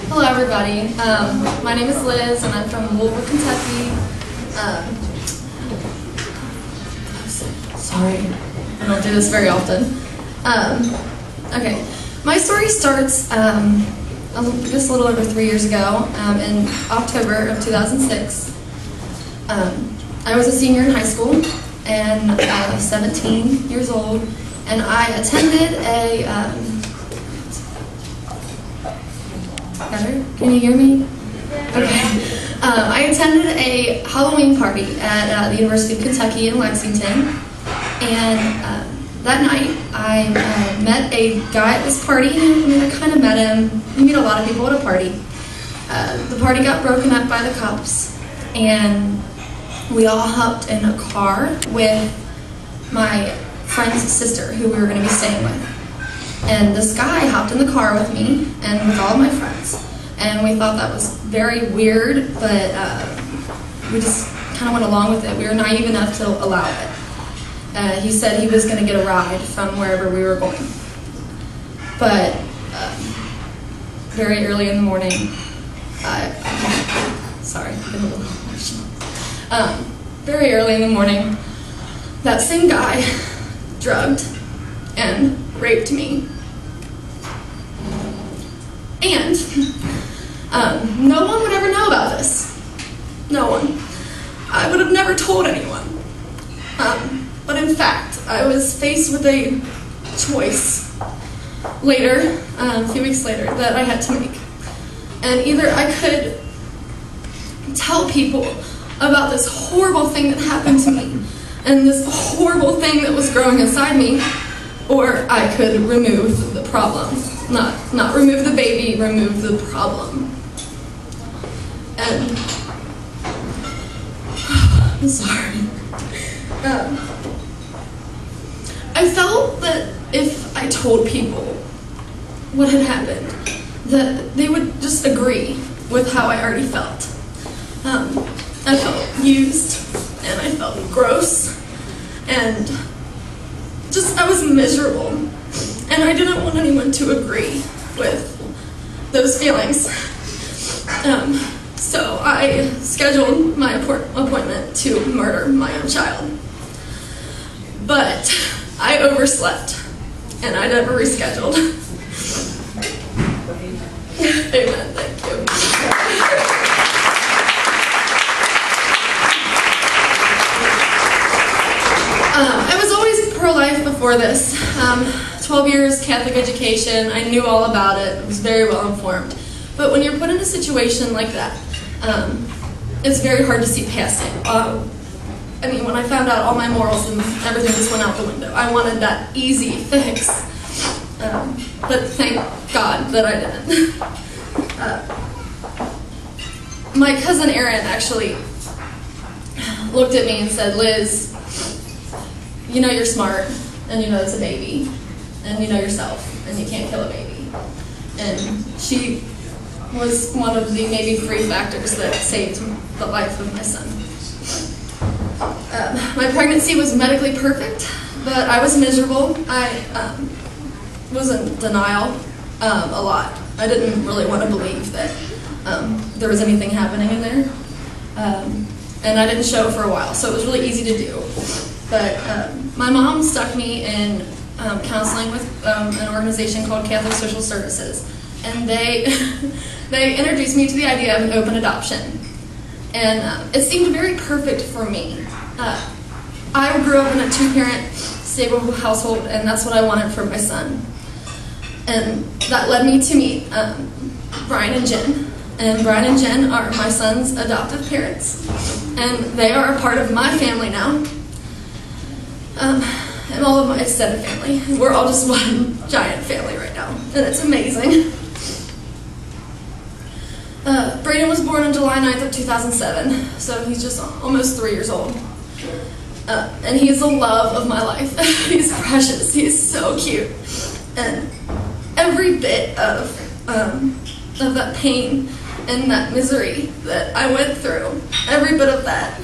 Hello, everybody. My name is Liz, and I'm from Louisville, Kentucky. Sorry, I don't do this very often. Okay, my story starts just a little over 3 years ago, in October of 2006. I was a senior in high school, and I was 17 years old, and I attended a Better? Can you hear me? Okay. I attended a Halloween party at the University of Kentucky in Lexington, and that night I met a guy at this party. I kind of met him. You meet a lot of people at a party. The party got broken up by the cops, and we all hopped in a car with my friend's sister, who we were going to be staying with. And this guy hopped in the car with me and with all of my friends. And we thought that was very weird, but we just kind of went along with it. We were naive enough to allow it. He said he was going to get a ride from wherever we were going. But very early in the morning, sorry, I'm getting a little emotional. Very early in the morning, that same guy drugged and raped me. And no one would ever know about this. No one. I would have never told anyone. But in fact, I was faced with a choice later, a few weeks later, that I had to make. And either I could tell people about this horrible thing that happened to me and this horrible thing that was growing inside me, or I could remove the problem. Not remove the baby, remove the problem. And I'm sorry. I felt that if I told people what had happened, that they would just agree with how I already felt. I felt used, and I felt gross, and I was miserable, and I didn't want anyone to agree with those feelings. So I scheduled my appointment to murder my own child. But I overslept, and I never rescheduled. Amen, thank you. I was always pro-life before this. 12 years Catholic education, I knew all about it, I was very well informed. But when you're put in a situation like that, it's very hard to see past it. I mean, when I found out all my morals and everything just went out the window, I wanted that easy fix. But thank God that I didn't. My cousin Erin actually looked at me and said, "Liz, you know you're smart, and you know it's a baby, and you know yourself, and you can't kill a baby." And she was one of the maybe 3 factors that saved the life of my son. My pregnancy was medically perfect, but I was miserable. I was in denial a lot. I didn't really want to believe that there was anything happening in there. And I didn't show for a while, so it was really easy to do. But my mom stuck me in counseling with an organization called Catholic Social Services, and they introduced me to the idea of an open adoption, and it seemed very perfect for me. I grew up in a 2-parent stable household, and that's what I wanted for my son, and that led me to meet Brian and Jen. And Brian and Jen are my son's adoptive parents, and they are a part of my family now. And all of my extended family. We're all just one giant family right now, and it's amazing. Brayden was born on July 9th of 2007, so he's just almost 3 years old. And he's the love of my life. He's precious. He's so cute. And every bit of that pain and that misery that I went through, every bit of that,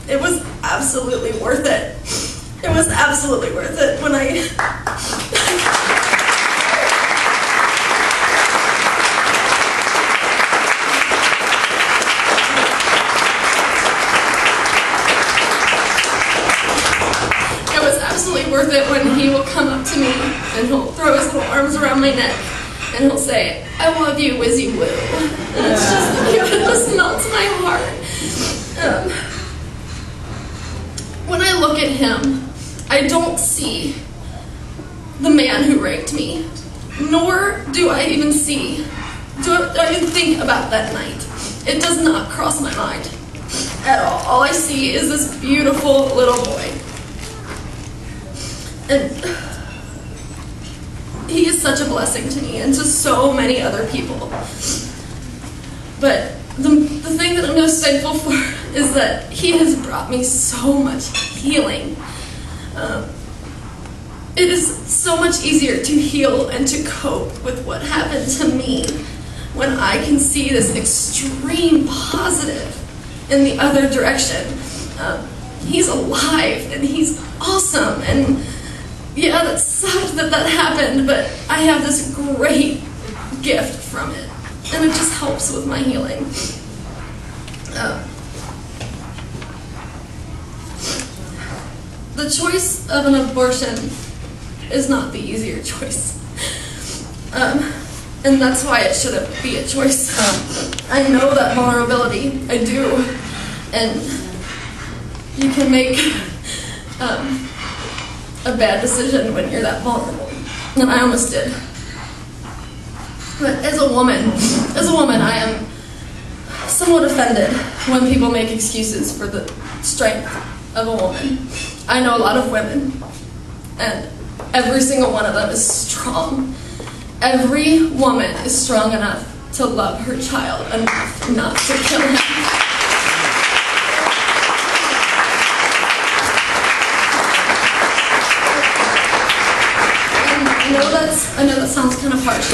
it was absolutely worth it. It was absolutely worth it when I... and he'll throw his little arms around my neck, and he'll say, "I love you, Wizzy Woo." And it's just, it just melts my heart. When I look at him, I don't see the man who raped me, nor do I even think about that night. It does not cross my mind at all. All I see is this beautiful little boy. And he is such a blessing to me and to so many other people. But the thing that I'm most thankful for is that he has brought me so much healing. It is so much easier to heal and to cope with what happened to me when I can see this extreme positive in the other direction. He's alive and he's awesome, and yeah, that sucked that happened, but I have this great gift from it, and it just helps with my healing. The choice of an abortion is not the easier choice. And that's why it shouldn't be a choice. I know that vulnerability, I do, and you can make a bad decision when you're that vulnerable, and I almost did. But as a woman, I am somewhat offended when people make excuses for the strength of a woman. I know a lot of women, and every single one of them is strong. Every woman is strong enough to love her child enough not to kill him. I know that sounds kind of harsh,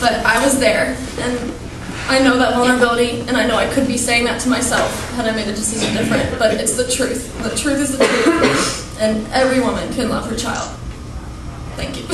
but I was there, and I know that vulnerability, and I know I could be saying that to myself had I made a decision different, but it's the truth. The truth is the truth, and every woman can love her child. Thank you.